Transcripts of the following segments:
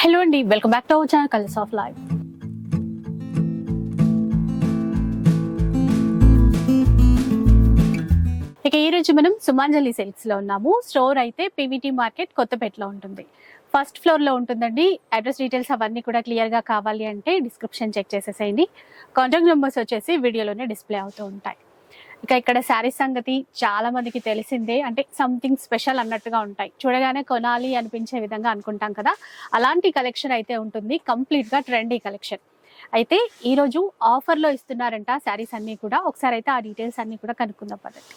Hello అండి, welcome back to our channel colours of life. ఇక ఈ రోజు మనం సుమాంజలి సిల్క్స్ లో ఉన్నాము. స్టోర్ అయితే పీవీటీ మార్కెట్ కొత్తపేటలో ఉంటుంది. ఫస్ట్ ఫ్లోర్ లో ఉంటుందండి. అడ్రస్ డీటెయిల్స్ అవన్నీ కూడా క్లియర్ గా కావాలి అంటే డిస్క్రిప్షన్ చెక్ చేసేసేయండి. కాంటాక్ట్ నెంబర్స్ వచ్చేసి వీడియోలోనే డిస్ప్లే అవుతూ ఉంటాయి. ఇక ఇక్కడ శారీస్ సంగతి చాలా మందికి తెలిసిందే, అంటే సంథింగ్ స్పెషల్ అన్నట్టుగా ఉంటాయి. చూడగానే కొనాలి అనిపించే విధంగా అనుకుంటాం కదా, అలాంటి కలెక్షన్ అయితే ఉంటుంది. కంప్లీట్ గా ట్రెండీ కలెక్షన్ అయితే ఈ రోజు ఆఫర్ లో ఇస్తున్నారంట శారీస్ అన్ని కూడా. ఒకసారి అయితే ఆ డీటెయిల్స్ అన్ని కూడా కనుక్కుందాం పదండి.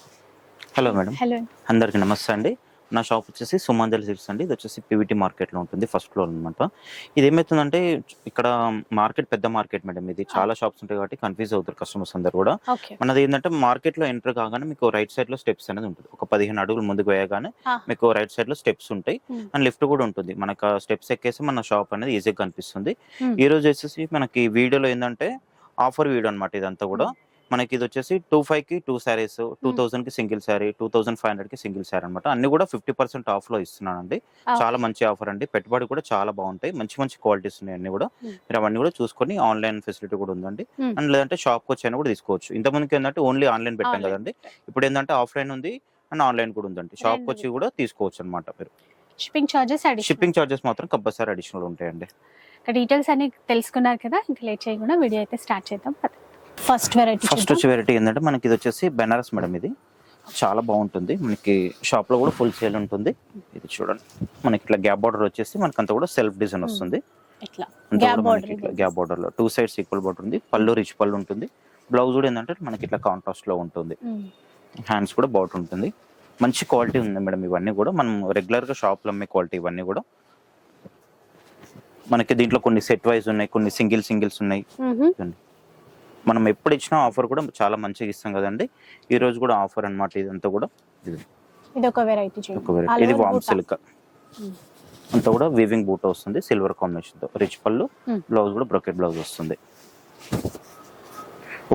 Hello madam. హలో, అందరికీ నమస్తే అండి. నా షాప్ వచ్చేసి సుమాంజలి సిల్క్స్ అండి. ఇది వచ్చేసి పీవీటీ మార్కెట్లో ఉంటుంది, ఫస్ట్ ఫ్లోర్ అనమాట. ఇది ఏమవుతుందంటే ఇక్కడ మార్కెట్ పెద్ద మార్కెట్ మేడం. ఇది చాలా షాప్స్ ఉంటాయి కాబట్టి కన్ఫ్యూజ్ అవుతారు కస్టమర్స్ అందరు కూడా. మనది ఏంటంటే మార్కెట్లో ఎంటర్ కాగానే మీకు రైట్ సైడ్ లో స్టెప్స్ అనేది ఉంటుంది. ఒక 15 అడుగులు ముందుకు వేయగానే మీకు రైట్ సైడ్ లో స్టెప్స్ ఉంటాయి అండ్ లిఫ్ట్ కూడా ఉంటుంది. మనకు స్టెప్స్ ఎక్కేసి మన షాప్ అనేది ఈజీగా కనిపిస్తుంది. ఈ రోజు వచ్చేసి మనకి వీడియోలో ఏంటంటే ఆఫర్ వీడియో అనమాట ఇదంతా కూడా. మనకి ఇది వచ్చేసి 2500 కి 2 శారీస్, 2000 కి సింగిల్ శారీ, 2500 కి సింగిల్ శారీ అనమాట. అన్ని కూడా 50% ఆఫ్ లో ఇస్తున్నానండి. చాలా మంచి ఆఫర్ అండి. పెట్టుబడి కూడా చాలా బాగుంటాయి. మంచి మంచి క్వాలిటీస్ ఉన్నాయి అన్ని కూడా. మీరు అవన్నీ కూడా చూసుకొని ఆన్లైన్ ఫెసిలిటీ కూడా ఉందండి. అండ్ లేదంటే షాప్ కి వచ్చి కూడా తీసుకోవచ్చు. ఇంతకుముందుకి ఏంటంటే ఓన్లీ ఆన్లైన్ పెట్టాం కదండి. ఇప్పుడు ఏంటంటే ఆఫ్లైన్ ఉంది అండ్ ఆన్లైన్ కూడా ఉందండి. షాప్ కి వచ్చి కూడా తీసుకోవచ్చు అనమాట. మీరు షిప్పింగ్ చార్జెస్ మాత్రం కంపల్సరీ అడిషనల్ ఉంటాయండి. డీటెయిల్స్ అన్ని తెలుసుకున్నారు కదా, ఇంకా లేట్ చేయకుండా వీడియో అయితే స్టార్ట్ చేద్దాం. ఫస్ట్ వచ్చే వెరైటీ ఏంటంటే మనకి ఇది వచ్చేసి బెనారస్ మేడం. ఇది చాలా బాగుంటుంది. మనకి షాప్ లో కూడా ఫుల్ సేల్ ఉంటుంది. ఇది చూడండి, మనకి ఇట్లా గ్యాప్ బార్డర్ వచ్చేసి మనకంతా కూడా సెల్ఫ్ డిజైన్ వస్తుంది. గ్యాప్ బార్డర్ లో 2 సైడ్స్ ఈక్వల్ బార్డర్ ఉంది. పళ్ళు రిచ్ పళ్ళు ఉంటుంది. బ్లౌజ్ కూడా ఏంటంటే మనకి ఇట్లా కాంట్రాస్ట్ లో ఉంటుంది. హ్యాండ్స్ కూడా బార్డర్ ఉంటుంది. మంచి క్వాలిటీ ఉంది మేడం. ఇవన్నీ కూడా మనం రెగ్యులర్ గా షాప్ లో అమ్మే క్వాలిటీ. ఇవన్నీ కూడా మనకి దీంట్లో కొన్ని సెట్ వైజ్ ఉన్నాయి, కొన్ని సింగిల్స్ ఉన్నాయి. మనం ఎప్పుడు ఇచ్చినా ఆఫర్ కూడా చాలా మంచిగా ఇస్తాం కదండి. ఈ రోజు కూడా ఆఫర్ అన్నమాట. ఇదంతా కూడా ఇది ఒక వెరైటీ. ఇది వామ్ సిల్క్ అంతా కూడా వీవింగ్ బూట వస్తుంది సిల్వర్ కాంబినేషన్ తో. రిచ్ పళ్ళు, బ్లౌజ్ కూడా బ్రొకెట్ బ్లౌజ్ వస్తుంది.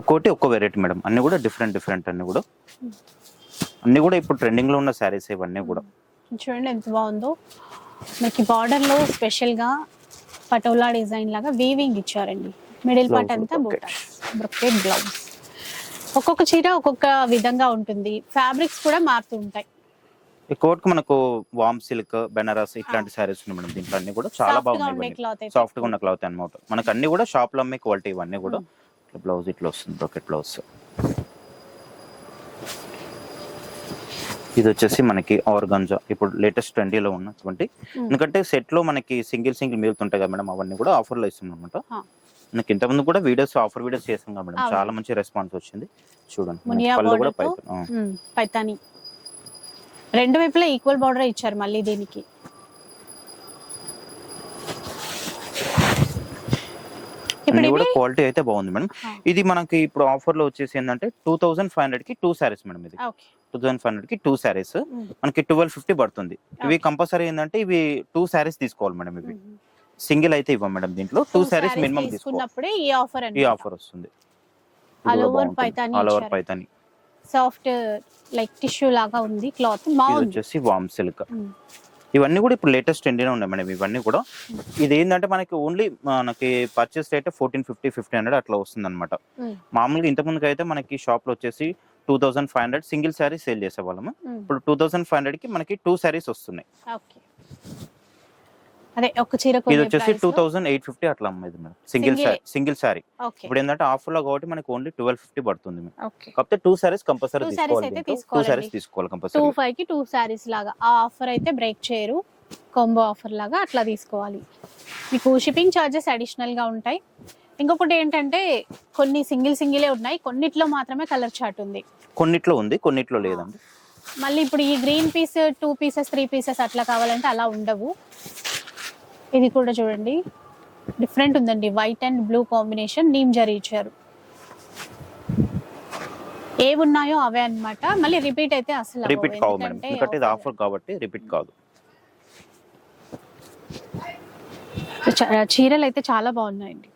ఒక్కోటి ఒక్కో వెరైటీ మేడం. అన్ని కూడా డిఫరెంట్ అన్ని కూడా ఇప్పుడు ట్రెండింగ్ లో ఉన్న శారీస్ ఇవన్నీ కూడా. చూడండి ఎంత బాగుందో. మనకి బార్డర్ లో స్పెషల్ గా పటోలా డిజైన్ లాగా వీవింగ్ ఇచ్చారండి. మిడిల్ పార్ట్ అంతా బ్రొకెట్ బ్లౌజ్. ఒక్కొక్క చీర ఒక్కొక్క విధంగా ఉంటుంది. ఫ్యాబ్రిక్స్ కూడా మారుతూ ఉంటాయి. ఎక్కువ మనకు వామ్ సిల్క్, బెనారస్ ఇట్లాంటి సారీస్ ఉన్నాయి మేడం. దీంట్లో అన్ని కూడా చాలా బాగున్నాయి. సాఫ్ట్ గా ఉన్న క్లాత్ అన్నమాట. మనకు అన్ని కూడా షాప్ లో అమ్మే క్వాలిటీ. ఇవన్నీ కూడా బ్లౌజ్ ఇట్లా వస్తుంది, బ్రొకెట్ బ్లౌజ్. ఇది వచ్చేసి మనకి ఆర్గాంజా, ఇప్పుడు లేటెస్ట్ ట్రెండీలో ఉన్నటువంటి. ఎందుకంటే సెట్ లో మనకి సింగిల్ మిగులుతుంటాయి కదా మేడం. అవన్నీ కూడా ఆఫర్ లో ఇస్తున్నాం అనమాట. మనకి ఇంతకుముందు కూడా వీడియోస్, ఆఫర్ వీడియోస్ చేసాం కదా మేడం. చాలా మంచి రెస్పాన్స్ వచ్చింది. చూడండి, పళ్ళు కూడా పైతాని రెండు వైపులా ఈక్వల్ బార్డర్ ఇచ్చారు. మళ్ళీ దీనికి ఇప్పుడు కూడా క్వాలిటీ అయితే బాగుంది మేడం. ఇది మనకి ఇప్పుడు ఆఫర్ లో వచ్చేసి ఏంటంటే 2500 కి 2 శారీస్ మేడం. ఇది 2500 కి 2 శారీస్ మనకి 1250 పడుతుంది. ఇవి కంపల్సరీ ఏంటంటే ఇవి 2 శారీస్ తీసుకోవాలి మేడం. ఇవి సింగిల్ అయితే ఇవ్వం మేడం. దీంట్లో 2 శారీస్ మినిమం తీసుకున్నప్పుడే ఈ ఆఫర్ వస్తుంది. All over Paithani soft like tissue లాగా ఉంది క్లాత్. బాగుంది. వచ్చేసి వామ్ సిల్క్. ఇవన్నీ కూడా ఇప్పుడు లేటెస్ట్ ట్రెండీలో ఉన్నాయి మేడం. ఇవన్నీ కూడా ఇది ఏంటంటే మనకి ఓన్లీ మనకి పర్చేస్ రేట్ 1450, 1500 అట్లా వస్తుంది అనమాట. మామూలుగా ఇంతకుముందుకు అయితే మనకి షాప్ లో వచ్చేసి 2500 సింగిల్ శారీ సేల్ చేసేవాళ్ళము. ఇప్పుడు 2500 కి మనకి 2 శారీస్ వస్తున్నాయి. అదే ఒక చీరకు ఇది వచ్చేసి 2850 అట్లా అమ్మేది మేడం. సింగిల్ శారీ. ఇప్పుడు ఏంటంటే ఆఫర్ లో కాబట్టి మనకి ఓన్లీ 1250 పడుతుంది మేడం. కాకపోతే 2 శారీస్ కంపల్సరీ తీసుకోవాలి. 2 శారీస్ తీసుకోవాలి కంపల్సరీ. 25 కి 2 శారీస్ లాగా ఆ ఆఫర్ అయితే బ్రేక్ చేయరు. కాంబో ఆఫర్ లాగా అట్లా తీసుకోవాలి. మీకు షిప్పింగ్ చార్జెస్ అడిషనల్ గా ఉంటాయి. ఇంకొకటి ఏంటంటే కొన్ని సింగిలే ఉన్నాయి, కొన్నిట్లో మాత్రమే కలర్ చార్ట్ ఉంది. కొన్నిట్లో ఉంది, కొన్నిట్లో లేదండి. మళ్ళీ ఇప్పుడు ఈ గ్రీన్ పీస్ 2 పీసెస్ 3 పీసెస్ అట్లా కావాలంటే అలా ఉండవు. ఇది కూడా చూడండి డిఫరెంట్ ఉందండి. White and blue combination, neem zari ఇచ్చారు. ఏవి ఉన్నాయో అవే అన్నమాట. మళ్ళీ రిపీట్ అయితే అసలు రిపీట్ కావు మేడం. ఎందుకంటే ఇది ఆఫర్ కాబట్టి రిపీట్ కాదు. చీరలు అయితే చాలా బాగున్నాయండి.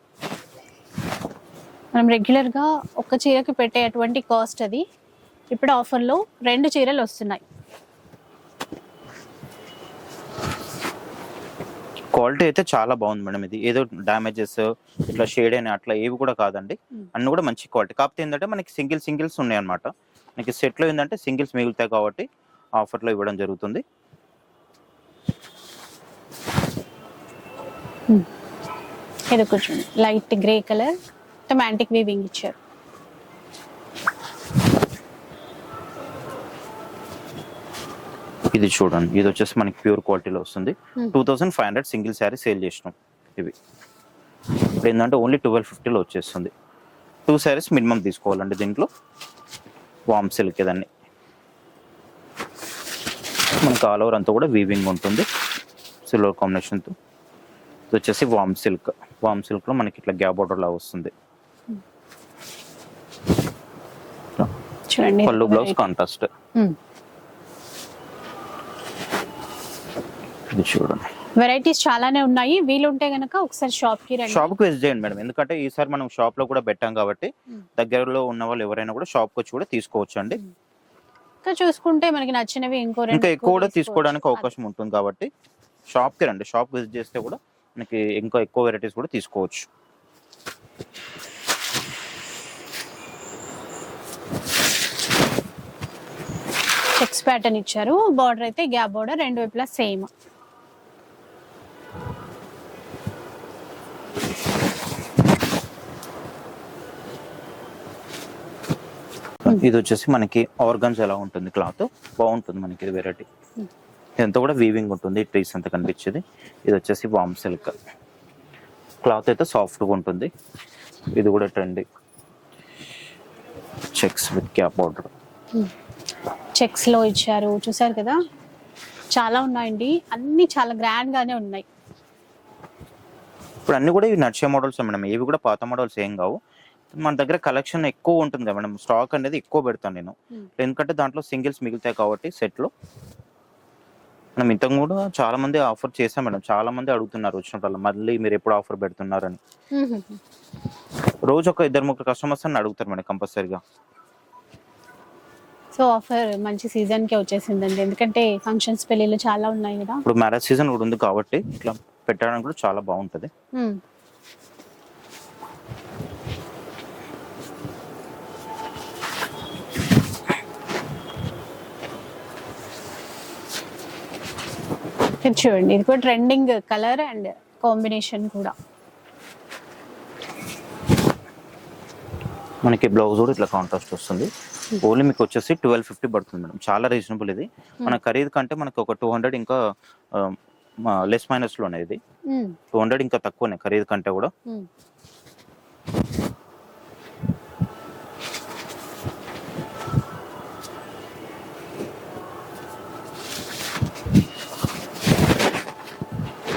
మనం రెగ్యులర్ గా ఒక చీరకి పెట్టేటువంటి కాస్ట్ అది. ఇప్పుడు ఆఫర్ లో 2 చీరలు వస్తున్నాయి. క్వాలిటీ అయితే చాలా బాగుంది మేడం. ఇది ఏదో డ్యామేజెస్ ఇట్లా షేడ్ అయినా అట్లా ఏవి కూడా కాదండి. అన్ని కూడా మంచి క్వాలిటీ. కాకపోతే ఏంటంటే మనకి సింగిల్స్ ఉన్నాయి అనమాట. మనకి సెట్ లో ఏంటంటే సింగిల్స్ మిగులుతాయి కాబట్టి ఆఫర్ లో ఇవ్వడం జరుగుతుంది. ఇది కొంచెం లైట్ గ్రే కలర్ టొమాటిక్ వీవింగ్ ఇచ్చారు. ఇది చూడండి, ఇది వచ్చేసి మనకి ప్యూర్ క్వాలిటీలో వస్తుంది. 2500 సింగిల్ శారీ సేల్ చేసినాం. ఇవి ఇప్పుడు ఏంటంటే ఓన్లీ 1250లో వచ్చేస్తుంది. 2 శారీస్ మినిమం తీసుకోవాలండి. దీంట్లో వామ్ సిల్క్ ఇదన్నీ మనకి ఆల్ ఓవర్ అంతా కూడా వీవింగ్ ఉంటుంది సిల్వర్ కాంబినేషన్తో. ఇది వచ్చేసి వామ్ సిల్క్లో మనకి ఇట్లా గ్యాప్ బోర్డర్ లాగా వస్తుంది. చూడండి పళ్ళు బ్లౌజ్ కాంట్రాస్ట్. ఇది చూడండి, వెరైటీస్ చాలానే ఉన్నాయి. వీలుంటే గనక ఒకసారి షాప్ కి రండి. షాప్ కి విజిట్ చేయండి మేడం. ఎందుకంటే ఈసారి మనం షాప్ లో కూడా పెట్టాం కాబట్టి దగ్గరలో ఉన్న వాళ్ళు ఎవరైనా కూడా షాప్ కి వచ్చి కూడా తీసుకోవచ్చు అండి. ఇంకా చూసుకుంటే మనకి నచ్చినవి ఇంకా ఎక్కువ కూడా తీసుకోవడానికి అవకాశం ఉంటుంది కాబట్టి షాప్ కి రండి. షాప్ విజిట్ చేస్తే కూడా మనకి ఇంకా ఎక్కువ వెరైటీస్ కూడా తీసుకోవచ్చు. చెక్స్ ప్యాటర్న్ ఇచ్చారు. బార్డర్ అయితే గ్యాప్ బార్డర్, రెండు వైపులా సేమ్. ఇది వచ్చేసి మనకి ఆర్గన్స్ ఎలా ఉంటుంది, క్లాత్ బాగుంటుంది మనకి. ఇది వెరైటీ ఇదంతా కూడా వీవింగ్ ఉంటుంది, ట్రీస్ అంతా కనిపించేది. ఇది వచ్చేసి వామ్ సిల్క్ క్లాత్ అయితే సాఫ్ట్గా ఉంటుంది. ఇది కూడా trendy checks with cap border. Checks లో ఇచ్చారు, చూసారు కదా. చాలా ఉన్నాయండి, అన్ని చాలా గ్రాండ్ గానే ఉన్నాయి. ఇప్పుడు అన్ని కూడా ఇవి నడిచే మోడల్స్ మేడం. ఇవి కూడా పాత మోడల్స్ ఏం కావు. మన దగ్గర కలెక్షన్ ఎక్కువ ఉంటుంది కదా మేడం. స్టాక్ అనేది ఎక్కువ పెడతాను నేను, ఎందుకంటే దాంట్లో సింగిల్స్ మిగులుతాయి కాబట్టి సెట్ లో. మనం ఇంతకు కూడా చాలా మంది ఆఫర్ చేసాం మేడం. చాలా మంది అడుగుతున్నారు వచ్చినప్పుడు, మళ్ళీ మీరు ఎప్పుడు ఆఫర్ పెడుతున్నారని. రోజు ఒక 2-3 కస్టమర్స్ అని అడుగుతారు మేడం కంపల్సరీగా. సో ఆఫర్ మంచి సీజన్ కే వచ్చేసిందండి, ఎందుకంటే ఫంక్షన్స్ పెళ్లిళ్ళు చాలా ఉన్నాయి కదా. ఇప్పుడు మ్యారేజ్ సీజన్ కూడా ఉంది కాబట్టి ఇట్లా పెట్టడానికి కూడా చాలా బాగుంటది. చూడండి, ఇది కూడా ట్రెండింగ్ కలర్ అండ్ కాంబినేషన్ కూడా. మనకి బ్లౌజ్ కూడా ఇట్లా కాంట్రాస్ట్ వస్తుంది. ఓన్లీ మీకు వచ్చేసి 1250 పడుతుంది మేడం. చాలా రీజనబుల్ ఇది. మన ఖరీదు కంటే మనకి ఒక 200 ఇంకా లెస్ మైనస్ లోనే. ఇది 200 ఇంకా తక్కువనే ఖరీదు కంటే కూడా.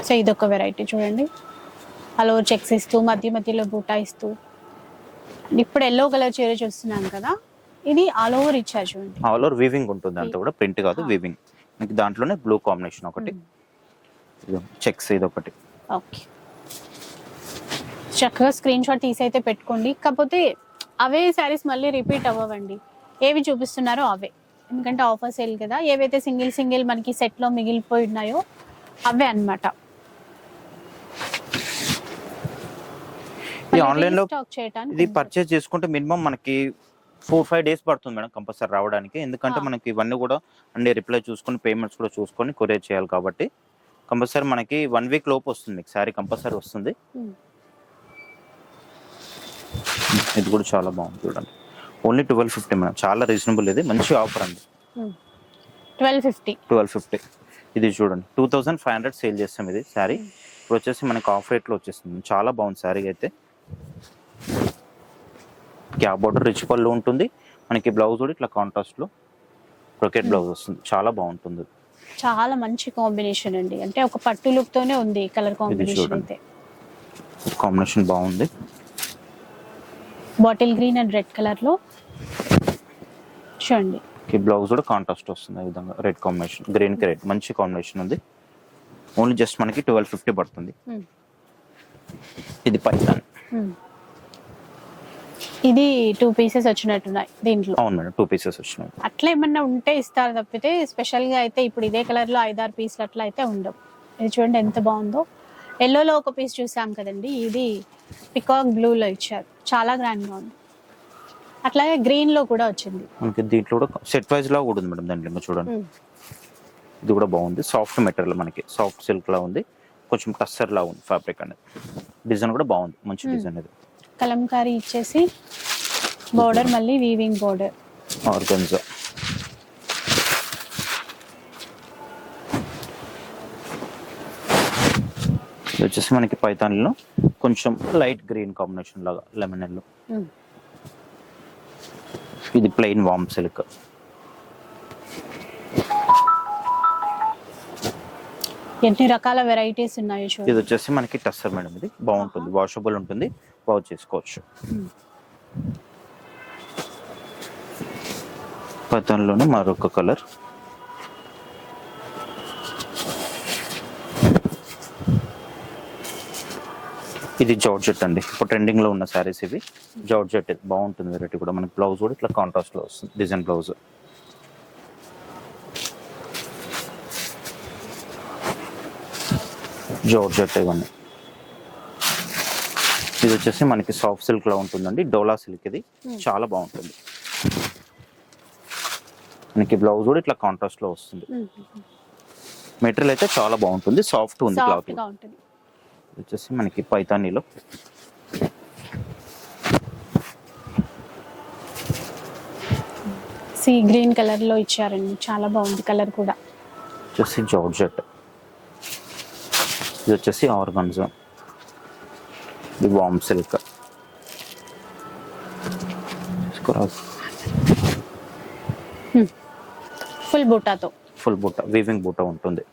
సో ఇదొక వెరైటీ చూడండి, హలో చెక్స్ ఇస్తూ మధ్య మధ్యలో బూటా ఇస్తూ. ఇప్పుడు ఎల్లో కలర్ చీర చూస్తున్నాం కదా, ఇది ఆల్ ఓవర్ ఇచ్చారు చూడండి. ఆల్ ఓవర్ వీవింగ్ ఉంటుంది, అంతా కూడా ప్రింట్ కాదు, వీవింగ్. మీకు దాంట్లోనే బ్లూ కాంబినేషన్ ఒకటి, చెక్స్ ఇది ఒకటి. ఓకే, చక్కగా స్క్రీన్ షాట్ తీసి అయితే పెట్టుకోండి. కాకపోతే అవే శారీస్ మళ్ళీ రిపీట్ అవ్వండి, ఏవి చూపిస్తున్నారో అవే. ఎందుకంటే ఆఫర్ సేల్ కదా, ఏవైతే సింగిల్ మనకి సెట్ లో మిగిలిపోయి ఉన్నాయో అవే అన్నమాట. ఆన్లైన్ లో ఇది పర్చేస్ చేసుకుంటే మినిమం మనకి 4-5 డేస్ పడుతుంది మేడం కంపల్సరీ రావడానికి. ఎందుకంటే మనకి ఇవన్నీ కూడా అన్ని రిప్లై చూసుకొని పేమెంట్స్ కూడా చూసుకొని కొరియర్ చేయాలి కాబట్టి కంపల్సరీ మనకి 1 వీక్ లోపు వస్తుంది మీకు శారీ, కంపల్సరీ వస్తుంది. ఇది కూడా చాలా బాగుంది చూడండి, ఓన్లీ 1250 మేడం. చాలా రీజనబుల్, ఇది మంచి ఆఫర్ అండి. 1250. ఇది చూడండి 2500 సేల్ చేస్తాం ఇది శారీ. ఇప్పుడు వచ్చేసి మనకి ఆఫ్ రేట్ లో వచ్చేస్తుంది. చాలా బాగుంది శారీ అయితే. క్యాప్ బోర్డర్ రిచ్ పళ్ళు ఉంటుంది మనకి. బ్లౌజ్ కూడా ఇట్లా కాంట్రాస్ట్ లో బ్రొకెట్ బ్లౌజ్ వస్తుంది, చాలా బాగుంటుంది. చాలా మంచి కాంబినేషన్ అండి, అంటే ఒక పట్టు లుక్ తోనే ఉంది కలర్ కాంబినేషన్ అయితే. కాంబినేషన్ బాగుంది, bottle green and red colour లో చూడండి. బ్లౌజ్ కూడా కాంట్రాస్ట్ వస్తుంది ఈ విధంగా, రెడ్ కాంబినేషన్, గ్రీన్ కి రెడ్, మంచి కాంబినేషన్ ఉంది. ఓన్లీ జస్ట్ మనకి 1250 పడుతుంది. ఇది పైతాన్, ఇది 2 పీసెస్ వచ్చినట్టున్నాయి దీంట్లో. అవును మేడం, 2 పీసెస్ వచ్చినాయి. అట్లా ఏమన్నా ఉంటే ఇస్తారు తప్పితే స్పెషల్ గా అయితే ఇప్పుడు ఇదే కలర్ లో 5-6 పీసులు అట్లా అయితే ఉండవు. ఇది చూడండి ఎంత బాగుందో. ఎల్లోలో ఒక పీస్ చూసాం కదండి, ఇది పికాక్ బ్లూలో ఇచ్చారు, చాలా గ్రాండ్గా ఉంది. అట్లాగే గ్రీన్లో కూడా వచ్చింది మనకి. దీంట్లో కూడా సెట్ వైజ్ లా కూడా ఉంది మేడం దాంట్లో ఇంకా చూడండి. ఇది కూడా బాగుంది, సాఫ్ట్ మెటీరియల్, మనకి సాఫ్ట్ సిల్క్ లా ఉంది, కొంచెం టస్సర్ లా ఉంది ఫ్యాబ్రిక్ అనేది. డిజైన్ కూడా బాగుంది, మంచి డిజైన్ ఇది. కలంకారీ ఇచ్చేసి బోర్డర్ మళ్ళీ వీవింగ్ బోర్డర్. ఆర్గన్జా. ఇది వచ్చేసి మనకి పైతాన్లో కొంచెం లైట్ గ్రీన్ కాంబినేషన్ లాగా లెమన్ ఎల్లో. ఇది ప్లెయిన్ వామ్ సిల్క్. ఎన్ని రకాల వెరైటీస్ ఉన్నాయి. ఇది వచ్చేసి మనకి టస్సర్ మేడం, ఇది బాగుంటుంది, వాషబుల్ ఉంటుంది, వాష్ చేసుకోవచ్చు. పైతాన్లోనే మరొక కలర్. ఇది జార్జెట్ అండి, ఇప్పుడు ట్రెండింగ్ లో ఉన్న శారీస్ ఇవి. జార్జెట్ బాగుంటుంది వెరైటీ కూడా. మనకి బ్లౌజ్ కూడా ఇట్లా కాంట్రాస్ట్ లో వస్తుంది, డిజైన్ బ్లౌజ్. జార్జెట్ ఇవన్నీ. ఇది వచ్చేసి మనకి సాఫ్ట్ సిల్క్ లో ఉంటుందండి, డోలా సిల్క్. ఇది చాలా బాగుంటుంది. మనకి బ్లౌజ్ కూడా ఇట్లా కాంట్రాస్ట్ లో వస్తుంది. మెటీరియల్ అయితే చాలా బాగుంటుంది, సాఫ్ట్ ఉంది క్లాత్. వచ్చేసి మనకి పైతానీలో సీ గ్రీన్ కలర్ లో ఇచ్చారండి, చాలా బాగుంది కలర్ కూడా. వచ్చేసి జార్జెట్. ఇది వచ్చేసి ఆర్గాన్జా. ఇది వామ్ సిల్క్. ఫుల్ బూటాతో, ఫుల్ బూటా, వీవింగ్ బూటా ఉంటుంది.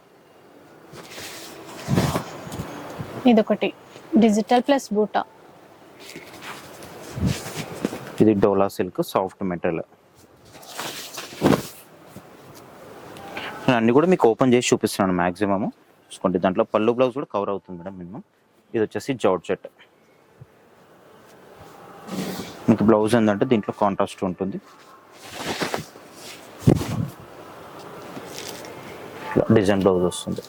ఇదొకటి డిజిటల్ ప్లస్ బూటా. ఇది డోలా సిల్క్, సాఫ్ట్ మెటీరియల్. నేను అన్ని కూడా మీకు ఓపెన్ చేసి చూపిస్తున్నాను మాక్సిమం. చూసుకోండి, దాంట్లో పళ్ళు బ్లౌజ్ కూడా కవర్ అవుతుంది మేడం మినిమం. ఇది వచ్చేసి జార్జెట్. మీకు బ్లౌజ్ ఏంటంటే దీంట్లో కాంట్రాస్ట్ ఉంటుంది, డిజైన్ బ్లౌజ్ వస్తుంది.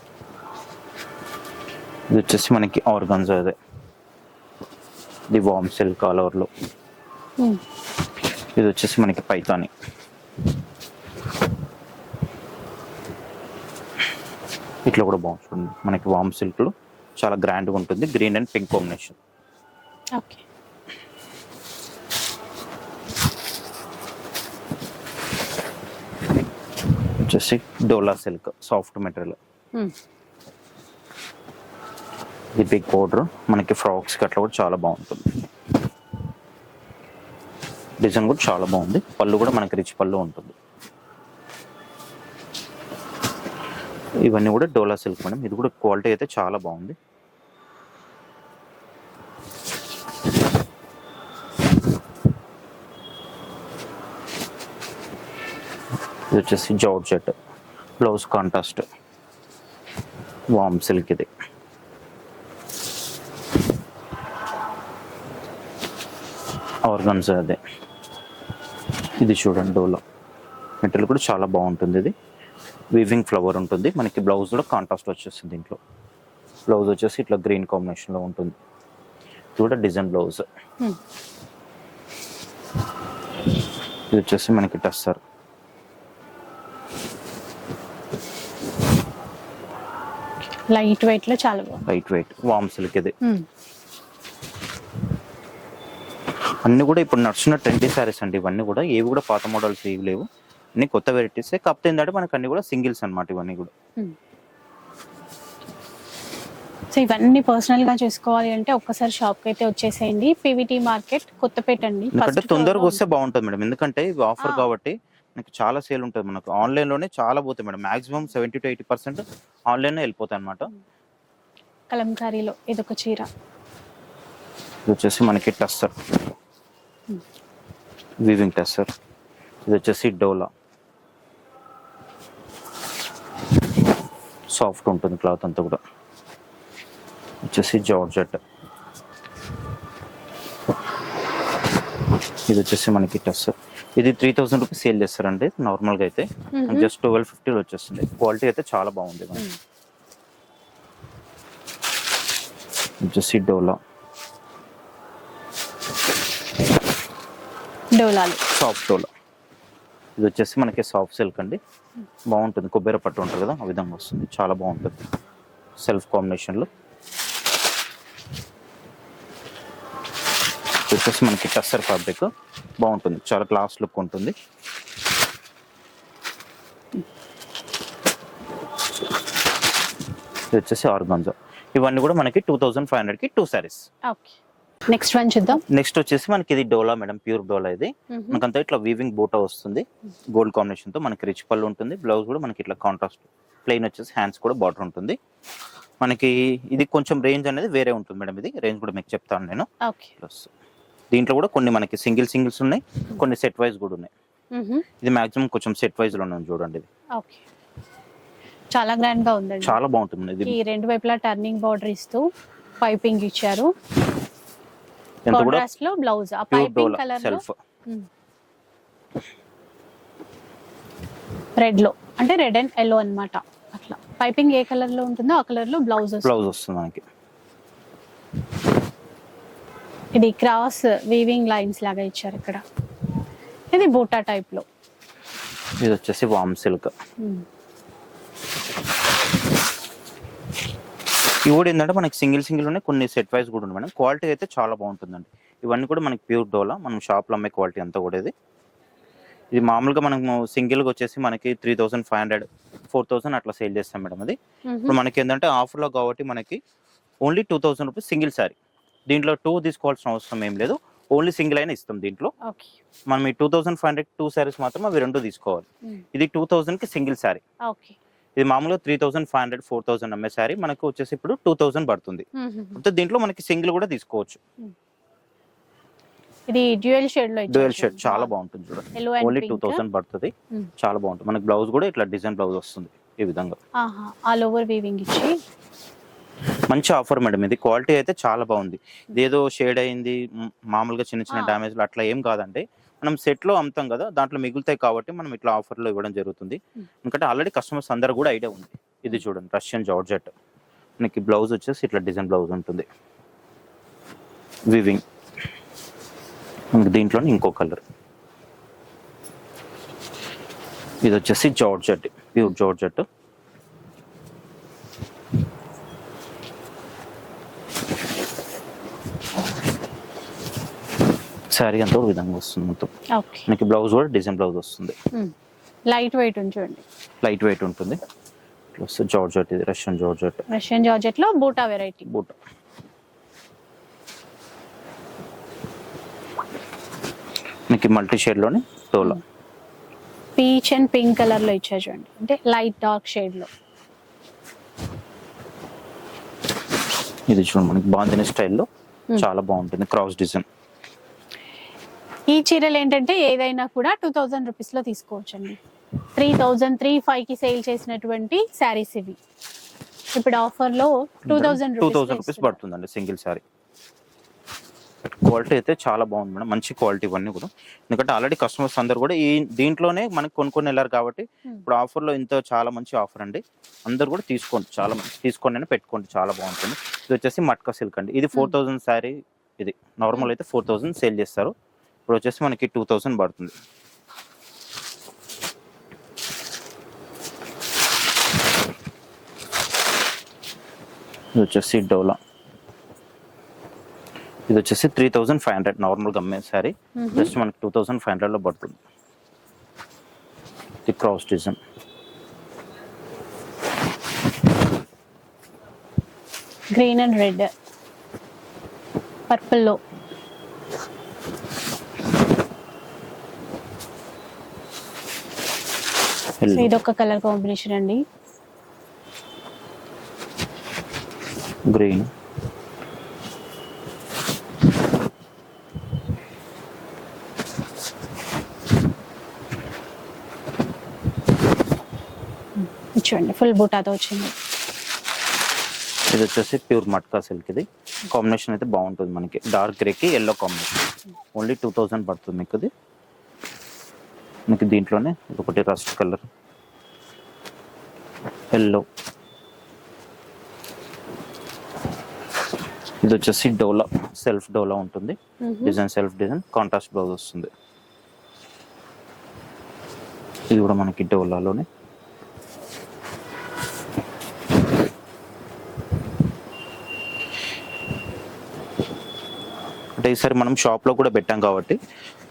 ఇది వచ్చేసి మనకి ఆర్గాన్జా. అదే ఇది వామ్ సిల్క్ ఆల్ ఓవర్ లో. ఇది వచ్చేసి మనకి పైతాని. ఇట్లా కూడా బాగుంటుంది, మనకి వామ్ సిల్క్ లో చాలా గ్రాండ్ గా ఉంటుంది, green and pink combination. Okay. వచ్చేసి డోలా సిల్క్, సాఫ్ట్ మెటీరియల్. ఇది బిగ్ బోర్డర్, మనకి ఫ్రాక్స్ కి అట్లా కూడా చాలా బాగుంటుంది. డిజైన్ కూడా చాలా బాగుంది, పళ్ళు కూడా మనకి రిచ్ పళ్ళు ఉంటుంది. ఇవన్నీ కూడా డోలా సిల్క్ మేడం, ఇది కూడా క్వాలిటీ అయితే చాలా బాగుంది. ఇది వచ్చేసి జార్జెట్, బ్లౌజ్ కాంట్రాస్ట్, వామ్ సిల్క్. ఇది ఆర్గన్జా. అదే ఇది చూడండి డోలా మెటీరియల్ కూడా చాలా బాగుంటుంది. ఇది వీవింగ్ ఫ్లవర్ ఉంటుంది, మనకి బ్లౌజ్ కూడా కాంట్రాస్ట్ వచ్చేస్తుంది. దీంట్లో బ్లౌజ్ వచ్చేసి ఇట్లా గ్రీన్ కాంబినేషన్ లో ఉంటుంది. ఇది కూడా డిజైన్ బ్లౌజ్. ఇది వచ్చేసి మనకి టస్సర్. లైట్ వెయిట్ లో చాలా బాగుంది, లైట్ వెయిట్ వామ్ సిల్క్. ఇది అన్ని కూడా ఇప్పుడు నడుచున్న ట్రెండీ శారీస్ అండి ఇవన్నీ కూడా. ఏవి కూడా పాత మోడల్స్ ఏవి లేవు, అన్ని కొత్త వెరైటీస్. కాకపోతే ఏంటంటే మనకు అన్ని కూడా సింగిల్స్ అన్నమాట ఇవన్నీ కూడా. సో ఇవన్నీ పర్సనల్ గా చూసుకోవాలి అంటే ఒక్కసారి షాప్ కి అయితే వచ్చేసేయండి. పీవీటీ మార్కెట్ కొత్తపేట అండి. ఎందుకంటే తొందరగా వస్తే బాగుంటుంది మేడం, ఎందుకంటే ఇవి ఆఫర్ కాబట్టి మనకి చాలా సేల్ ఉంటుంది. మనకు ఆన్లైన్ లోనే చాలా పోతాయి మేడం, మాక్సిమం 70 to 80% ఆన్లైన్ వెళ్ళిపోతాయి అనమాట. కలంకారీలో ఇదొక చీర. ఇది వచ్చేసి మనకి టస్సర్, వీవింగ్ టస్సర్. ఇది వచ్చేసి డోలా, సాఫ్ట్ ఉంటుంది క్లాత్ అంతా కూడా. వచ్చేసి జార్జెట్. ఇది వచ్చేసి మనకి టస్సర్. ఇది 3000 రూపీస్ సేల్ చేస్తారండి నార్మల్గా అయితే, జస్ట్ 1250 వచ్చేస్తుంది. క్వాలిటీ అయితే చాలా బాగుంది. వచ్చేసి డోలా డోలాలు సాఫ్ట్ డోలా. ఇది వచ్చేసి మనకి సాఫ్ట్ సిల్క్ అండి, బాగుంటుంది. కొబ్బరి పట్టు ఉంటుంది కదా, ఆ విధంగా వస్తుంది, చాలా బాగుంటుంది సెల్ఫ్ కాంబినేషన్లో. ఇది వచ్చేసి మనకి టస్సర్ ఫ్యాబ్రిక్, బాగుంటుంది, చాలా క్లాస్ లుక్ ఉంటుంది. ఇది వచ్చేసి ఆర్గాంజా. ఇవన్నీ కూడా మనకి 2500కి 2 సారీస్. ఓకే, నెక్స్ట్ వన్ చూద్దాం. నెక్స్ట్ వచ్చేసి మనకి ఇది డోలా మేడం, ప్యూర్ డోలా. ఇది మనకంతా ఇట్లా వీవింగ్ బూటా వస్తుంది, గోల్డ్ కాంబినేషన్ తో. మనకి రిచ్ పళ్ళు ఉంటుంది, బ్లౌజ్ కూడా మనకి ఇట్లా కాంట్రాస్ట్ ప్లెయిన్ వచ్చేసి, హ్యాండ్స్ కూడా బార్డర్ ఉంటుంది మనకి. ఇది కొంచెం రేంజ్ అనేది వేరే ఉంటుంది మేడం, ఇది రేంజ్ కూడా మీకు చెప్తాను నేను. ప్లస్ దీంట్లో కూడా కొన్ని మనకి సింగిల్స్ ఉన్నాయి, కొన్ని సెట్ వైజ్ కూడా ఉన్నాయి. ఇది మాక్సిమం కొంచెం సెట్ వైజ్ లో ఉంది చూడండి. ఇది ఓకే, చాలా గ్రాండ్ గా ఉందండి, చాలా బాగుంటుంది. ఇది ఈ రెండు వైపులా టర్నింగ్ బార్డర్ ఇస్తూ పైపింగ్ ఇచ్చారు. ఎంత కూడా కాంట్రాస్ట్ లో బ్లౌజ్ ఆ పైపింగ్ కలర్ లో సెల్ఫ్ రెడ్ లో, అంటే రెడ్ అండ్ ఎల్లో అన్నమాట. అట్లా పైపింగ్ ఏ కలర్ లో ఉంటుందో ఆ కలర్ లో బ్లౌజ్ వస్తుంది మనకి. ఇది క్రాస్ వీవింగ్ లైన్స్ లాగా ఇచ్చారు ఇక్కడ. ఇది బూటా టైప్ లో. ఇది వచ్చేసి వామ్ సిల్క్. ఇవి కూడా ఏంటంటే మనకి సింగిల్ ఉన్నాయి, కొన్ని సెట్ వైజ్ కూడా ఉంది మేడం. క్వాలిటీ అయితే చాలా బాగుంటుందండి. ఇవన్నీ కూడా మనకి ప్యూర్ డోలా, మనం షాప్లో అమ్మే క్వాలిటీ అంతా కూడా. ఇది మామూలుగా మనము సింగిల్గా వచ్చేసి మనకి 3500, 4000 అట్లా సేల్ చేస్తాం మేడం. అది ఇప్పుడు మనకి ఏంటంటే ఆఫర్లో కాబట్టి మనకి ఓన్లీ 2000 రూపీస్ సింగిల్ శారీ. దీంట్లో 2 తీసుకోవాల్సిన అవసరం ఏం లేదు, ఓన్లీ సింగిల్ అయినా ఇస్తాం దీంట్లో. మనం ఈ 2500 2 శారీస్ మాత్రం అవి 2 తీసుకోవాలి. ఇది 2000కి సింగిల్ శారీ. ఇది మామూలుగా 3500, 4000 అమ్మే శారీ మనకు వచ్చేసి ఇప్పుడు 2000 పడుతుంది. దీంట్లో మనకి సింగిల్ కూడా తీసుకోవచ్చు. ఇది డ్యూయల్ షేడ్ లో, డ్యూయల్ షేడ్ చాలా బాగుంటుంది చూడండి. ఓన్లీ 2000 పడుతుంది, చాలా బాగుంటుంది. మనకి బ్లౌజ్ కూడా ఇట్లా డిజైన్ బ్లౌజ్ వస్తుంది ఈ విధంగా, ఆల్ ఓవర్ వీవింగ్ ఇచ్చి. మంచి ఆఫర్ మేడం. ఇది క్వాలిటీ అయితే చాలా బాగుంది. ఇదేదో షేడ్ అయింది, మామూలుగా చిన్న డ్యామేజ్లు అట్లా ఏం కాదండి. మనం సెట్ లో అమ్ముతాం కదా, దాంట్లో మిగులుతాయి కాబట్టి మనం ఇట్లా ఆఫర్లో ఇవ్వడం జరుగుతుంది. ఎందుకంటే ఆల్రెడీ కస్టమర్స్ అందరూ కూడా ఐడియా ఉంది. ఇది చూడండి, రష్యన్ జార్జెట్. మనకి బ్లౌజ్ వచ్చేసి ఇట్లా డిజైన్ బ్లౌజ్ ఉంటుంది, వీవింగ్. దీంట్లోనే ఇంకో కలర్. ఇది వచ్చేసి జార్జెట్, ప్యూర్ జార్జెట్. శారీ అంతా ఒక విధంగా వస్తుంది మొత్తం. మనకి బ్లౌజ్ కూడా డిజైన్ బ్లౌజ్ వస్తుంది, లైట్ వెయిట్ ఉంటుంది. లైట్ వెయిట్ ఉంటుంది. ప్లస్ జార్జెట్, ఇది రష్యన్ జార్జెట్. రష్యన్ జార్జెట్ లో బూటా వెరైటీ. బూటా మనకి మల్టీ షేడ్ లోనే డోలా. పీచ్ అండ్ పింక్ కలర్ లో ఇచ్చారు చూడండి, అంటే లైట్ డార్క్ షేడ్ లో. ఇది చూడండి, మనకి బాందిని స్టైల్లో చాలా బాగుంటుంది, క్రాస్ డిజైన్. ఈ చీరలు ఏంటంటే ఏదైనా కూడా 2000 రూపీస్ లో తీసుకోవచ్చండి. 3000, 3500 కి సేల్ చేసినటువంటి శారీస్ ఇవి. ఇప్పుడు ఆఫర్ లో 2000 రూపీస్ పడుతుందండి సింగిల్ శారీ. క్వాలిటీ అయితే చాలా బాగుంది మేడం, మంచి క్వాలిటీ ఇవన్నీ కూడా. ఎందుకంటే ఆల్రెడీ కస్టమర్స్ అందరు కూడా ఈ దీంట్లోనే మనకి కొనుక్కొని వెళ్ళారు కాబట్టి ఇప్పుడు ఆఫర్లో ఇంత చాలా మంచి ఆఫర్ అండి. అందరు కూడా తీసుకోండి, చాలా మంచి తీసుకొని పెట్టుకోండి, చాలా బాగుంటుంది. ఇది వచ్చేసి మట్కా సిల్క్ అండి. ఇది 4000 శారీ. ఇది నార్మల్ అయితే 4000 సేల్ చేస్తారు, ఇప్పుడు వచ్చేసి మనకి 2000 పడుతుంది. ఇది వచ్చేసి డోలా. ఇది వచ్చేసి 3500 నార్మల్గా అమ్మే శారీ, జస్ట్ మనకి 2500 పడుతుంది. ఇది cross design. Green and red, purple లో. ఇది ఒక కలర్ కాంబినేషన్ అండి, గ్రీన్. చూడండి ఫుల్ బూటాతో వచ్చింది. ఇది వచ్చేసి ప్యూర్ మట్కా సిల్క్. ఇది కాంబినేషన్ అయితే బాగుంటుంది మనకి, డార్క్ గ్రేకి ఎల్లో కాంబినేషన్. ఓన్లీ 2000 పడుతుంది మీకు. ఇది మనకి దీంట్లోనే ఒకటి రస్ట్ కలర్, ఎల్లో. ఇది వచ్చేసి డోలా, సెల్ఫ్ డోలా ఉంటుంది. Design self design, contrast blouse వస్తుంది. ఇది కూడా మనకి డోలాలోనే. అంటే ఈసారి మనం షాప్ లో కూడా పెట్టాం కాబట్టి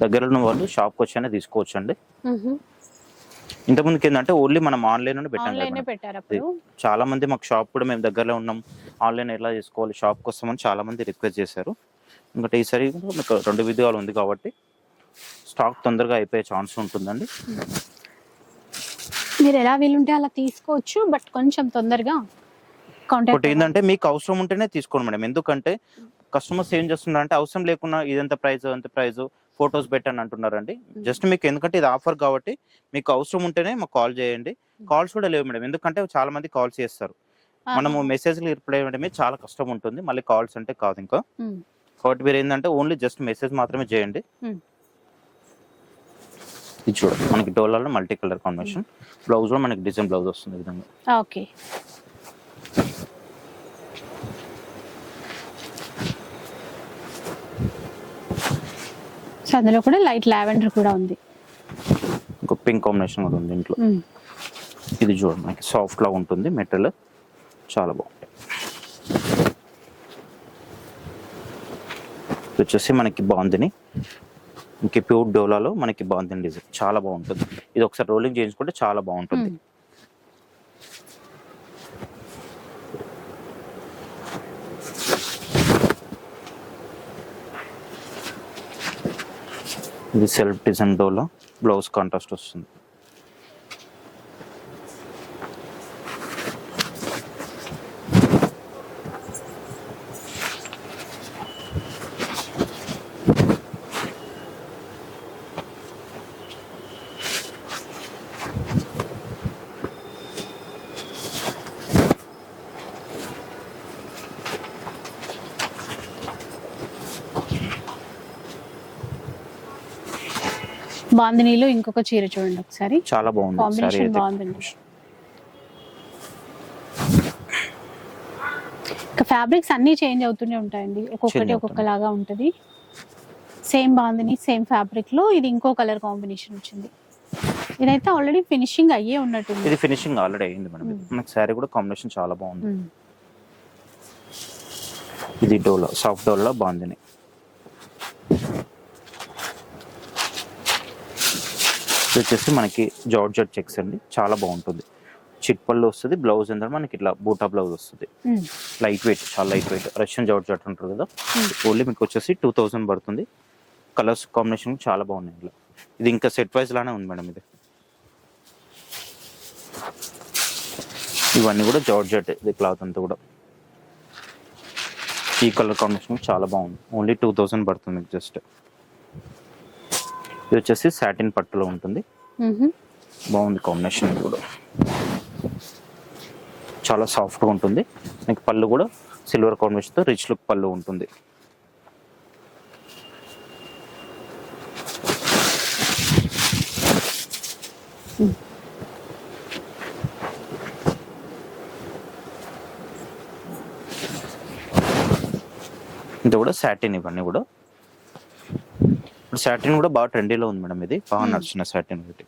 దగ్గర ఉన్న వాళ్ళు షాప్కి వచ్చానే తీసుకోవచ్చు అండి. ఇంతకుముందుకి ఏంటంటే ఓన్లీ మనం ఆన్లైన్ లోనే పెట్టాం కదా. చాలా మంది మాకు షాప్ కూడా మేము దగ్గరలో ఉన్నాం, ఆన్లైన్ ఎలా చేసుకోవాలి షాప్కి వస్తామని చాలా మంది రిక్వెస్ట్ చేశారు. ఎందుకంటే ఈసారి మీకు 2 విధాలు ఉంది కాబట్టి స్టాక్ తొందరగా అయిపోయే ఛాన్స్ ఉంటుందండి. మీరు ఎలా వీలుంటే అలా తీసుకోవచ్చు, బట్ కొంచెం తొందరగా ఒకటి ఏంటంటే మీకు అవసరం ఉంటేనే తీసుకోండి మేడం. ఎందుకంటే కస్టమర్స్ ఏం చేస్తున్నారంటే అవసరం లేకుండా ఇదంత ప్రైస్ అంత ప్రైస్ ఫొటోస్ పెట్టండి అంటున్నారండి. జస్ట్ మీకు ఎందుకంటే ఇది ఆఫర్ కాబట్టి మీకు అవసరం ఉంటేనే మాకు కాల్ చేయండి. కాల్స్ కూడా లేవు మేడం, ఎందుకంటే చాలా మంది కాల్స్ చేస్తారు. మనము మెసేజ్లు రిప్లై ఇవ్వడమే చాలా కష్టం ఉంటుంది, మళ్ళీ కాల్స్ అంటే కాదు ఇంకా. కాబట్టి మీరు ఏంటంటే ఓన్లీ జస్ట్ మెసేజ్ మాత్రమే చేయండి. ఇది చూడండి మనకి డోలాలో మల్టీ కలర్ కాంబినేషన్, బ్లౌజ్ కూడా మనకి డిజైన్ బ్లౌజ్ వస్తుంది ఈ విధంగా. ఓకే. సో అందులో కూడా లైట్ లావెండర్ కూడా ఉంది, ఇంకో పింక్ కాంబినేషన్ కూడా ఉంది ఇంట్లో. ఇది చూడండి మనకి సాఫ్ట్ లా ఉంటుంది మెటీరియల్, చాలా బాగుంటుంది. ఇది వచ్చేసి మనకి బాందిని, ఇంక ప్యూర్ డోలాలో మనకి బాందిని డిజైన్ చాలా బాగుంటుంది. ఇది ఒకసారి రోలింగ్ చేయించుకుంటే చాలా బాగుంటుంది. ఇది సెల్ఫ్ డిజైన్ డోలా, బ్లౌజ్ కాంట్రాస్ట్ వస్తుంది. బాందినీలో ఇంకొక చీర చూడండి ఒకసారి, చాలా బాగుంది. కాంబినేషన్ బాగుందండి. ఇంకా ఫ్యాబ్రిక్స్ అన్ని చేంజ్ అవుతూనే ఉంటాయండి, ఒక్కొక్కటి ఒక్కొక్కలాగా ఉంటుంది. సేమ్ బాందిని సేమ్ ఫ్యాబ్రిక్ లో ఇది ఇంకో కలర్ కాంబినేషన్ వచ్చింది. ఇదైతే ఆల్రెడీ ఫినిషింగ్ అయ్యే ఉన్నట్టుంది. ఇది ఫినిషింగ్ ఆల్రెడీ అయ్యింది మేడం. మనకి శారీ కూడా కాంబినేషన్ చాలా బాగుంది. ఇది డోలా, సాఫ్ట్ డోలా బాందిని. ఇది వచ్చేసి మనకి జార్జెట్ చెక్స్ అండి, చాలా బాగుంటుంది. చిట్ పళ్ళు వస్తుంది, బ్లౌజ్ ఏంటంటే మనకి ఇట్లా బూటా బ్లౌజ్ వస్తుంది. లైట్ వెయిట్, చాలా లైట్ వెయిట్, రష్యన్ జార్జెట్ అంటారు కదా. ఓన్లీ మీకు వచ్చేసి 2000 పడుతుంది. కలర్స్ కాంబినేషన్ చాలా బాగున్నాయి ఇట్లా. ఇది ఇంకా సెట్ వైజ్ లానే ఉంది మేడం. ఇది ఇవన్నీ కూడా జార్జెట్, ఇది క్లాత్ అంతా కూడా. ఈ కలర్ కాంబినేషన్ చాలా బాగుంది, ఓన్లీ 2000 పడుతుంది మీకు జస్ట్. ఇది వచ్చేసి సాటిన్ పట్టులో ఉంటుంది, బాగుంది కాంబినేషన్. ఇది కూడా చాలా సాఫ్ట్గా ఉంటుంది. మీకు పళ్ళు కూడా సిల్వర్ కాంబినేషన్తో రిచ్ లుక్ పళ్ళు ఉంటుంది. ఇది కూడా సాటిన్, ఇవన్నీ కూడా ఇప్పుడు సాటిన్ కూడా బాగా ట్రెండీలో ఉంది మేడం. ఇది బాగా నడుచున్న సాటిన్. ఇది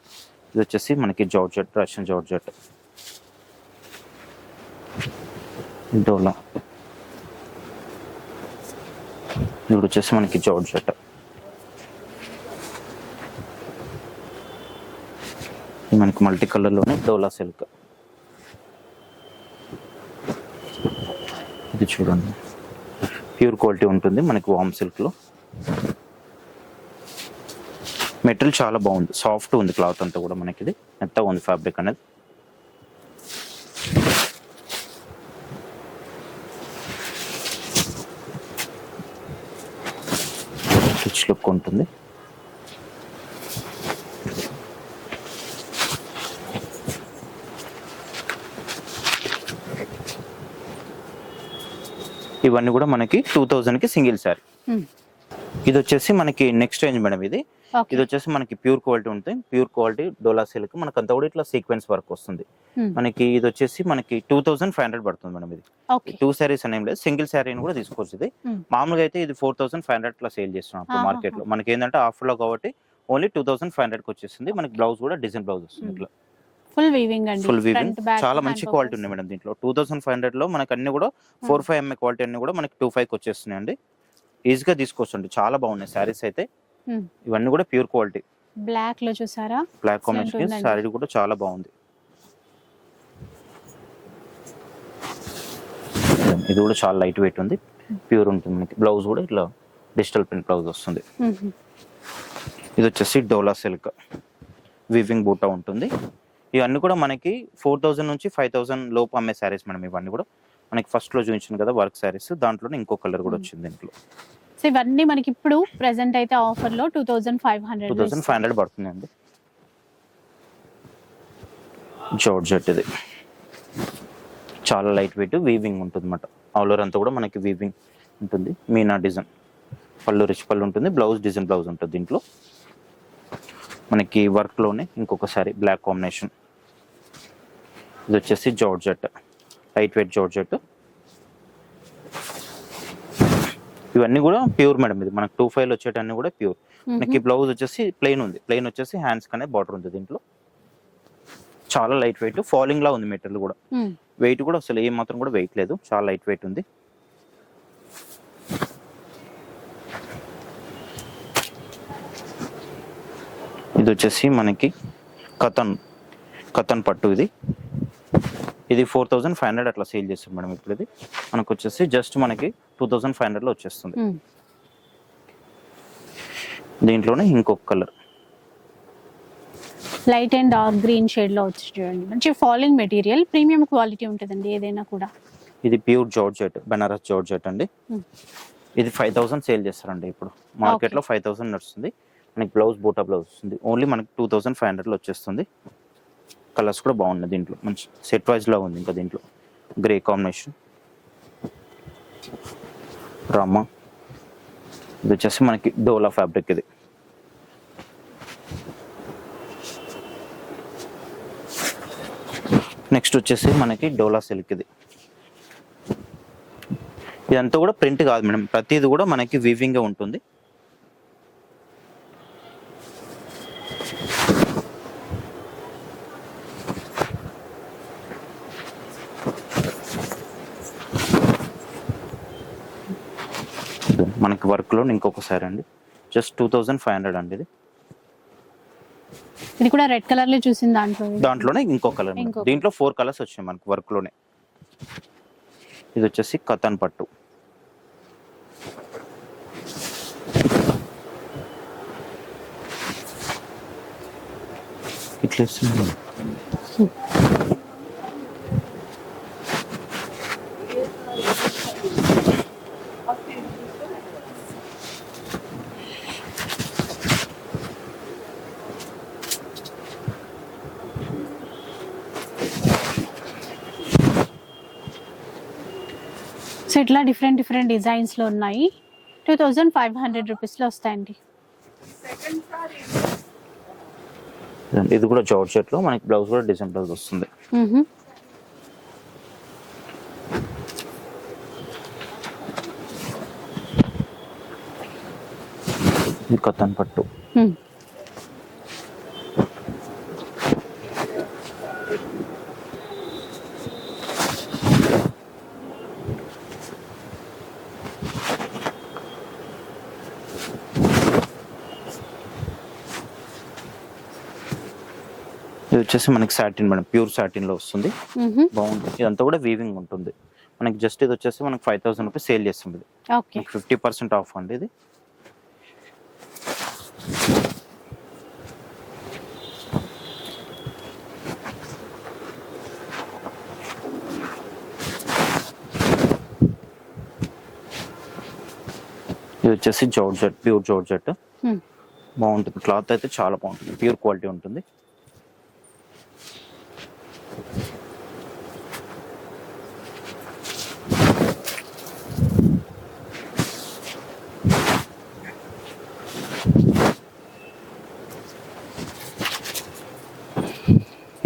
వచ్చేసి మనకి జార్జెట్, రష్యన్ జార్జెట్ డోలా. ఇది వచ్చేసి మనకి జార్జెట్. మనకి మల్టీ కలర్లోనే డోలా సిల్క్. ఇది చూడండి ప్యూర్ క్వాలిటీ ఉంటుంది మనకి, వామ్ సిల్క్లో. మెటీరియల్ చాలా బాగుంది, సాఫ్ట్ ఉంది క్లాత్ అంతా కూడా మనకి. ఇది మెత్తగా ఉంది ఫ్యాబ్రిక్ అనేది. రిచ్ లుక్ ఉంటుంది. ఇవన్నీ కూడా మనకి 2000కి సింగిల్ శారీ. ఇది వచ్చేసి మనకి నెక్స్ట్ రేంజ్ మేడం. ఇది ఓకే. ఇది వచ్చేసి మనకి ప్యూర్ క్వాలిటీ ఉంటుంది. ప్యూర్ క్వాలిటీ డోలా సిల్క్ మనకంతా కూడా ఇట్లా సీక్వెన్స్ వర్క్ వస్తుంది. మనకి ఇది వచ్చేసి మనకి 2500 పడుతుంది మేడం. ఇది ఓకే. 2 సారీస్ అనేం లేదు, సింగిల్ సారీని కూడా తీసుకోవచ్చు. ఇది మామూలుగా అయితే ఇది 4500 అట్లా సేల్ చేస్తున్నాం ఇప్పుడు మార్కెట్ లో. మనకి ఏంటంటే ఆఫర్ లో కాబట్టి ఓన్లీ 2500 కి వచ్చేస్తుంది. మనకి బ్లౌజ్ కూడా డిజైన్ బ్లౌజ్ వస్తుంది ఇట్లా ఫుల్ వీవింగ్ అండి. ఫుల్ వీవింగ్ చాలా మంచి క్వాలిటీ ఉంది మేడం. దీంట్లో 2500 లో మనకి అన్ని కూడా 4-5 ఎంఏ క్వాలిటీ అన్ని కూడా మనకి 25 కి వచ్చేస్తున్నాయి అండి. ఈజీగా తీసుకోవచ్చు, చాలా బాగున్నాయి సారీస్ అయితే. ఇవన్నీ కూడా ప్యూర్ క్వాలిటీ. బ్లాక్ లో చూసారా, బ్లాక్ కాంబినేషన్ సారీ కూడా చాలా బాగుంది. ఇది కూడా చాలా లైట్ వెయిట్ ఉంది, ప్యూర్ ఉంటుంది. మనకి బ్లౌజ్ కూడా ఇట్లా డిజిటల్ ప్రింట్ బ్లౌజ్ వస్తుంది. ఇది వచ్చేసి డోలా సిల్క్ వీవింగ్ బూటా ఉంటుంది. ఇవన్నీ కూడా మనకి 4000 నుంచి 5000 లోపు అమ్మే శారీస్ మేడం. ఇవన్నీ కూడా మనకి ఫస్ట్ లో చూపించాను కదా వర్క్ శారీస్, దాంట్లోనే ఇంకో కలర్ కూడా వచ్చింది దీంట్లో. సో ఇవన్నీ మనకి ఇప్పుడు ప్రెసెంట్ అయితే ఆఫర్ లో 2500 పడుతుంది అండి. జార్జెట్ ఇది చాలా లైట్ వెయిట్ వీవింగ్ ఉంటుంది అన్నమాట. ఆల్ ఓవర్ అంతా కూడా మనకి వీవింగ్ ఉంటుంది. మీనా డిజైన్ పళ్ళు రిచ్ పళ్ళు ఉంటుంది. బ్లౌజ్ డిజైన్ బ్లౌజ్ ఉంటుంది. దీంట్లో మనకి వర్క్ లోనే ఇంకొక సారీ బ్లాక్ కాంబినేషన్. ఇది వచ్చేసి జార్జెట్ లైట్ వెయిట్ జార్జెట్. ఇవన్నీ కూడా ప్యూర్ మేడం. ఇది మనకి 25 వచ్చేటన్నీ కూడా ప్యూర్. మనకి బ్లౌజ్ వచ్చేసి ప్లెయిన్ ఉంది. ప్లెయిన్ వచ్చేసి హ్యాండ్స్ కనే బార్డర్ ఉంది. దీంట్లో చాలా లైట్ వెయిట్ ఫాలింగ్ లా ఉంది మెటీరియల్ కూడా. వెయిట్ కూడా అసలు ఏ మాత్రం కూడా వెయిట్ లేదు, చాలా లైట్ వెయిట్ ఉంది. ఇది వచ్చేసి మనకి కతన్ పట్టు. ఇది 4500 అట్లా సేల్ చేస్తాం మేడం. ఇప్పుడు ఇది మనకు వచ్చేసి జస్ట్ మనకి 2500 లో వచ్చేస్తుంది. దీంట్లోనే ఇంకొక colour light and dark green shade లో వచ్చి చూడండి. మంచి ఫాలింగ్ మెటీరియల్, ప్రీమియం క్వాలిటీ ఉంటుందండి ఏదైనా కూడా. ఇది ప్యూర్ జార్జెట్ బనారస్ జార్జెట్ అండి. ఇది 5000 సేల్ చేస్తారండి ఇప్పుడు మార్కెట్ లో. 5000 నడుస్తుంది. మనకి బ్లౌజ్ బూటా బ్లౌజ్ వస్తుంది. ఓన్లీ మనకి 2500 లో వచ్చేస్తుంది. కలర్స్ కూడా బాగున్నాయి దీంట్లో, మంచి సెట్ వైజ్ లా ఉంది. ఇంకా దీంట్లో గ్రే కాంబినేషన్ రామా. ఇది వచ్చేసి మనకి డోలా ఫ్యాబ్రిక్. ఇది నెక్స్ట్ వచ్చేసి మనకి డోలా సిల్క్. ఇదంతా కూడా ప్రింట్ కాదు మేడం, ప్రతిది కూడా మనకి వీవింగ్ ఉంటుంది. మనకి వర్క్ లో ఇంకొకసారి అండి జస్ట్ 2500 అండి. ఇది కూడా రెడ్ కలర్ లో చూసిన దాంట్లోనే ఇంకో కలర్. దీంట్లో 4 కలర్స్ వచ్చాయి మనకి వర్క్ లోనే. ఇది వచ్చేసి కతన్ పట్టు. ఇట్లా సో ఇట్లా డిఫరెంట్ డిజైన్స్ లో ఉన్నాయి. 2500 రూపీస్ లో వస్తాయండి. ఇది కూడా జార్జెట్ లో మనకి బ్లౌజ్ కూడా డిజైన్ బ్లౌజ్ వస్తుంది. ఇది కతన్ పట్టు. ఇది వచ్చేసి మనకి సాటిన్ మేడం, ప్యూర్ సాటిన్ లో వస్తుంది. బాగుంటుంది. ఇదంతా కూడా వీవింగ్ ఉంటుంది మనకి. జస్ట్ ఇది వచ్చేసి మనకి 5000 రూపీస్ సేల్ చేస్తుంది. 50% ఆఫ్ అండి ఇది. ఇది వచ్చేసి జార్జెట్, ప్యూర్ జార్జెట్. బాగుంటుంది క్లాత్ అయితే చాలా బాగుంటుంది, ప్యూర్ క్వాలిటీ ఉంటుంది.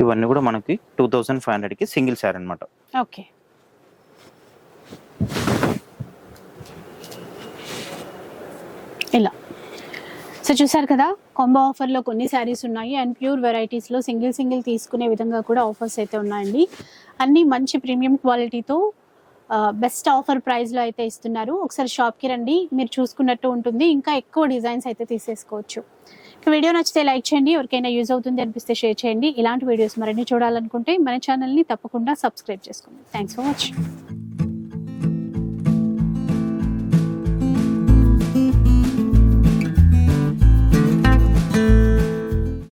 ఇవన్నీ కూడా మనకి 2500కి సింగిల్ శారీ అనమాట. ఓకే. ఇలా సో చూసారు కదా, కాంబో ఆఫర్లో కొన్ని శారీస్ ఉన్నాయి అండ్ ప్యూర్ వెరైటీస్లో సింగిల్ తీసుకునే విధంగా కూడా ఆఫర్స్ అయితే ఉన్నాయండి. అన్నీ మంచి ప్రీమియం క్వాలిటీతో బెస్ట్ ఆఫర్ ప్రైస్లో అయితే ఇస్తున్నారు. ఒకసారి షాప్కి రండి, మీరు చూసుకున్నట్టు ఉంటుంది. ఇంకా ఎక్కువ డిజైన్స్ అయితే తీసేసుకోవచ్చు. వీడియో నచ్చితే లైక్ చేయండి, ఎవరికైనా యూజ్ అవుతుంది అనిపిస్తే షేర్ చేయండి. ఇలాంటి వీడియోస్ మరిన్ని చూడాలనుకుంటే మన ఛానల్ని తప్పకుండా సబ్స్క్రైబ్ చేసుకోండి. Thanks for watching.